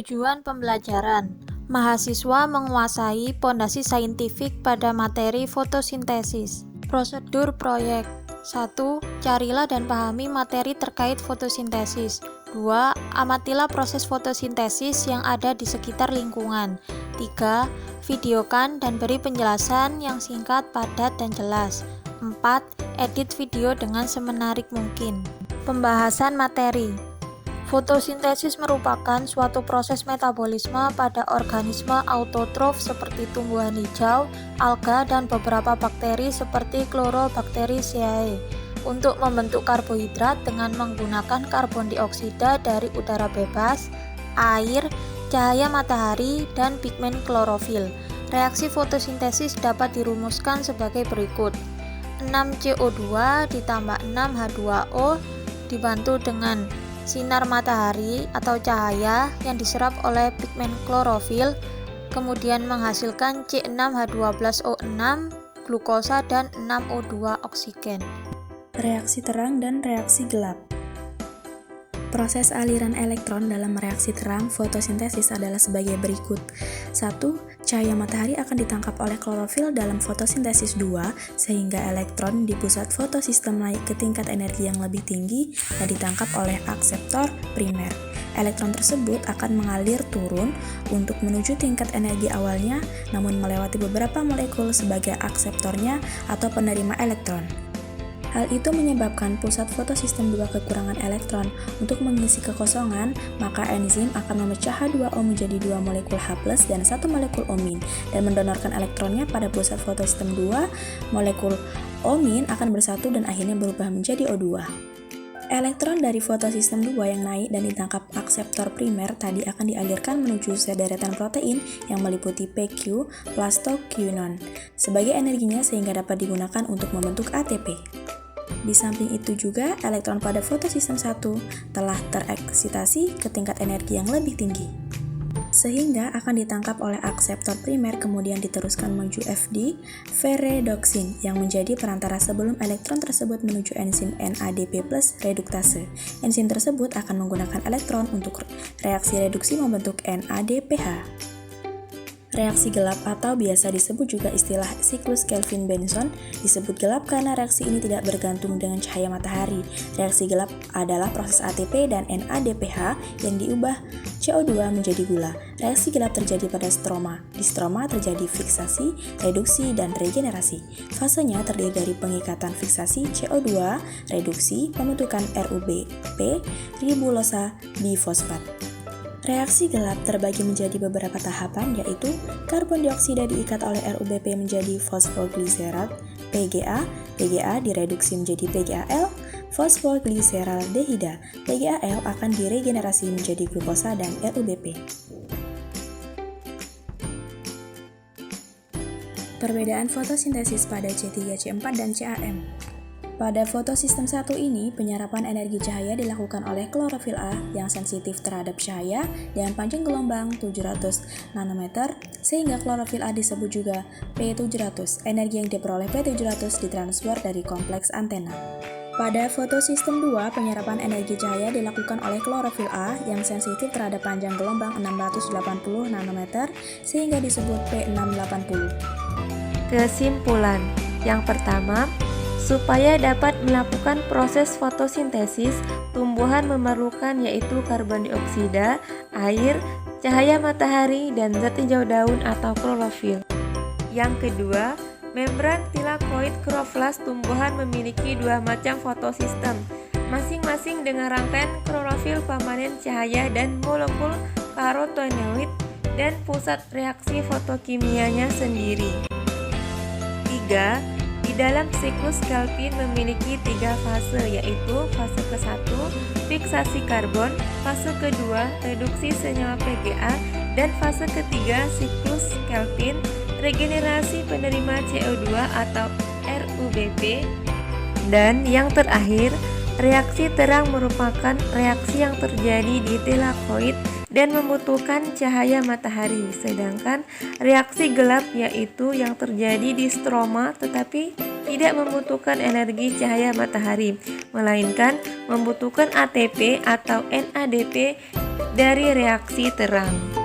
Tujuan pembelajaran: mahasiswa menguasai pondasi saintifik pada materi fotosintesis. Prosedur proyek: 1. Carilah dan pahami materi terkait fotosintesis. 2. Amatilah proses fotosintesis yang ada di sekitar lingkungan. 3. Videokan dan beri penjelasan yang singkat, padat, dan jelas. 4. Edit video dengan semenarik mungkin. Pembahasan materi. Fotosintesis merupakan suatu proses metabolisme pada organisme autotrof seperti tumbuhan hijau, alga, dan beberapa bakteri seperti Chlorobacteriaceae untuk membentuk karbohidrat dengan menggunakan karbon dioksida dari udara bebas, air, cahaya matahari, dan pigmen klorofil. Reaksi fotosintesis dapat dirumuskan sebagai berikut: 6CO2 ditambah 6H2O dibantu dengan sinar matahari atau cahaya yang diserap oleh pigmen klorofil, kemudian menghasilkan C6H12O6, glukosa, dan 6O2 oksigen. Reaksi terang dan reaksi gelap. Proses aliran elektron dalam reaksi terang fotosintesis adalah sebagai berikut. 1. Cahaya matahari akan ditangkap oleh klorofil dalam fotosintesis 2, sehingga elektron di pusat fotosistem naik ke tingkat energi yang lebih tinggi dan ditangkap oleh akseptor primer. Elektron tersebut akan mengalir turun untuk menuju tingkat energi awalnya, namun melewati beberapa molekul sebagai akseptornya atau penerima elektron. Hal itu menyebabkan pusat fotosistem 2 kekurangan elektron. Untuk mengisi kekosongan, maka enzim akan memecah H2O menjadi 2 molekul H+ dan 1 molekul O- dan mendonorkan elektronnya pada pusat fotosistem 2. Molekul O- akan bersatu dan akhirnya berubah menjadi O2. Elektron dari fotosistem 2 yang naik dan ditangkap akseptor primer tadi akan dialirkan menuju sederetan protein yang meliputi PQ, plastoquinone, sebagai energinya sehingga dapat digunakan untuk membentuk ATP. Di samping itu juga, elektron pada fotosistem 1 telah tereksitasi ke tingkat energi yang lebih tinggi, sehingga akan ditangkap oleh akseptor primer kemudian diteruskan menuju FD, ferredoxin, yang menjadi perantara sebelum elektron tersebut menuju enzim NADP+ reduktase. Enzim tersebut akan menggunakan elektron untuk reaksi reduksi membentuk NADPH. Reaksi gelap atau biasa disebut juga istilah siklus Kelvin-Benson disebut gelap karena reaksi ini tidak bergantung dengan cahaya matahari. Reaksi gelap adalah proses ATP dan NADPH yang diubah CO2 menjadi gula. Reaksi gelap terjadi pada stroma. Di stroma terjadi fiksasi, reduksi, dan regenerasi. Fasenya terdiri dari pengikatan fiksasi CO2, reduksi, pembentukan RUBP, ribulosa bifosfat. Reaksi gelap terbagi menjadi beberapa tahapan, yaitu karbon dioksida diikat oleh RUBP menjadi fosfogliserat PGA, PGA direduksi menjadi PGAl, fosfogliseraldehida, PGAl akan diregenerasi menjadi glukosa dan RUBP. Perbedaan fotosintesis pada C3, C4, dan CAM. Pada fotosistem 1 ini, penyerapan energi cahaya dilakukan oleh klorofil A yang sensitif terhadap cahaya dengan panjang gelombang 700 nanometer, sehingga klorofil A disebut juga P700. Energi yang diperoleh P700 ditransfer dari kompleks antena. Pada fotosistem 2, penyerapan energi cahaya dilakukan oleh klorofil A yang sensitif terhadap panjang gelombang 680 nanometer, sehingga disebut P680. Kesimpulan: yang pertama, supaya dapat melakukan proses fotosintesis, tumbuhan memerlukan yaitu karbon dioksida, air, cahaya matahari, dan zat hijau daun atau klorofil. Yang kedua, membran tilakoid kloroflas tumbuhan memiliki dua macam fotosistem, masing-masing dengan rangkaian klorofil permanen cahaya dan molekul karotenoid dan pusat reaksi fotokimianya sendiri. 3. Di dalam siklus Kelvin memiliki 3 fase, yaitu fase ke-1, fiksasi karbon, fase kedua, reduksi senyawa PGA, dan fase ketiga, siklus Kelvin, regenerasi penerima CO2 atau RUBP. Dan yang terakhir, reaksi terang merupakan reaksi yang terjadi di tilakoid dan membutuhkan cahaya matahari, sedangkan reaksi gelap yaitu yang terjadi di stroma tetapi tidak membutuhkan energi cahaya matahari, melainkan membutuhkan ATP atau NADP dari reaksi terang.